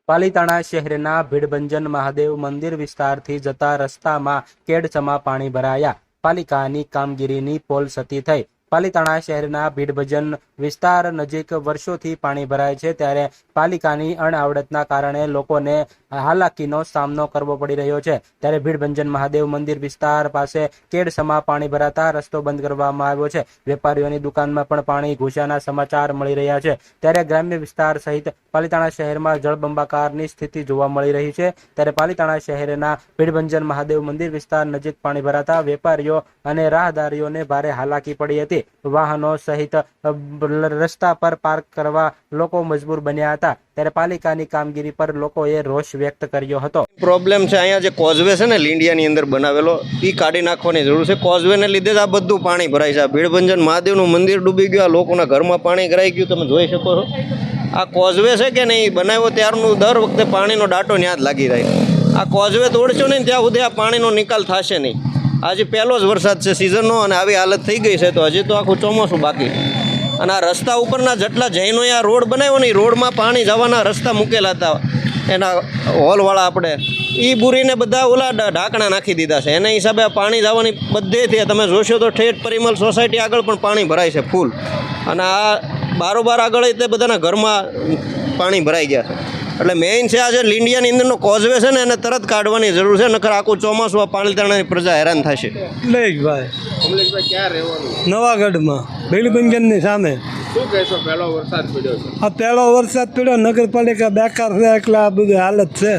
પાલીતાણા શહેરના ભીડભંજન મહાદેવ મંદિર વિસ્તારથી જતા રસ્તામાં કેડસમાં પાણી ભરાયા. પાલિકાની કામગીરીની પોલસતી થઈ. પાલીતાણા શહેરના ભીડભંજન વિસ્તાર નજીક વર્ષોથી પાણી ભરાય છે, ત્યારે પાલિકાની અણઆવડતના કારણે લોકોને હાલાકીનો સામનો કરવો પડી રહ્યો છે. ત્યારે ભીડભંજન મહાદેવ મંદિર વિસ્તાર પાસે કેડસમાં પાણી ભરાતા રસ્તો બંધ કરવામાં આવ્યો છે. વેપારીઓની દુકાનમાં પણ પાણી ઘૂસ્યાના સમાચાર મળી રહ્યા છે. ત્યારે ગ્રામ્ય વિસ્તાર સહિત પાલીતાણા શહેરમાં જળબંબાકારની સ્થિતિ જોવા મળી રહી છે. ત્યારે પાલીતાણા શહેરના ભીડભંજન મહાદેવ મંદિર વિસ્તાર નજીક પાણી ભરાતા વેપારીઓ અને રાહદારીઓને ભારે હાલાકી પડી હતી. વાહનો સહિત રસ્તા પર પાર્ક કરવા લોકો મજબૂર બન્યા હતા. ત્યારે પાલિકાની કામગીરી પર લોકોએ રોષ વ્યક્ત કર્યો હતો. પ્રોબ્લેમ છે અહીંયા જે કોઝવે છે ને લીંડિયાની અંદર બનાવેલો એ કાઢી નાખવાની જરૂર છે. કોઝવેને લીધે જ આ બધું પાણી ભરાય છે. આ ભીડભંજન મહાદેવનું મંદિર ડૂબી ગયું, આ લોકોના ઘરમાં પાણી ભરાઈ ગયું, તમે જોઈ શકો છો. આ કોઝવે છે કે નહીં બનાવ્યો ત્યારનું દર વખતે પાણીનો ડાટો ન્યા જ લાગી રહ્યો. આ કોઝવે તોડશો નહીં ત્યાં સુધી આ પાણીનો નિકાલ થશે નહીં. આજે પહેલો જ વરસાદ છે સિઝનનો અને આવી હાલત થઈ ગઈ છે, તો હજી તો આખું ચોમાસું બાકી. અને આ રસ્તા ઉપરના જેટલા જૈનોએ આ રોડ બનાવ્યો ને એ રોડમાં પાણી જવાના રસ્તા મૂકેલા હતા એના હોલવાળા આપણે એ બુરીને બધા ઓલા ઢાંકણા નાખી દીધા છે. એના હિસાબે આ પાણી જવાની બધેથી તમે જોશો તો ઠેઠ પરિમલ સોસાયટી આગળ પણ પાણી ભરાય છે ફૂલ. અને આ બારોબાર આગળ તે બધાના ઘરમાં પાણી ભરાઈ ગયા છે. એટલે મેઇન છે આ જે લીંડિયાની અંદરનો કોઝવે છે ને એને તરત કાઢવાની જરૂર છે, નકર આખું ચોમાસું આ પાલીતાણાની પ્રજા હેરાન થશે. કમલેશભાઈ ક્યાં રહેવાનું? નવાગઢમાં ભીડભંજનની સામે. શું કહેશો? પહેલો વરસાદ પડ્યો છે. આ પહેલો વરસાદ પડ્યો, નગરપાલિકા બેકાર છે એટલે આ બધી હાલત છે.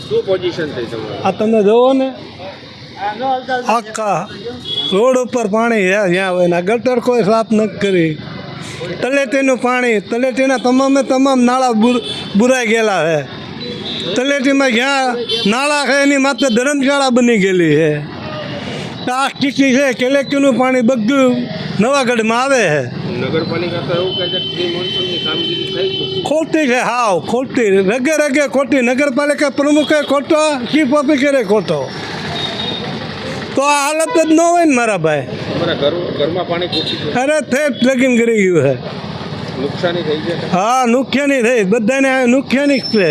શું પોઝિશન થઈ તમારી? આ તમે જોવો ને આખા રોડ ઉપર પાણી છે જ્યાં હોય ને ગટર કોઈ સાફ નથી કરી. તલેટીનું પાણી, તલેટીના તમામ નાળા બુરાઈ ગયેલા છે. તલેટીમાં જ્યાં નાળા છે એની માત્ર ધર્મશાળા બની ગયેલી છે. આ સ્થિતિ છે. કલેક્ટરનું પાણી બધું નવાગઢમાં આવે છે. નગરપાલિકા તો એવું કહે છે કે પ્રી મોન્સૂનની કામગીરી થઈ ગઈ. ખોટી છે, હાવ ખોટી, રગે ખોટી. નગરપાલિકા પ્રમુખે ખોટો, ચીફ ઓફિસરે ખોટો. તો આ હાલત જ ન હોય ને મારા ભાઈ. તમારા ઘરમાં પાણી ઘૂસી ગયું? અરે થેટ લગીન કરી ગયું છે. નુકસાની થઈ છે? હા, નુકસાની થઈ, બધાને નુકસાની જ છે.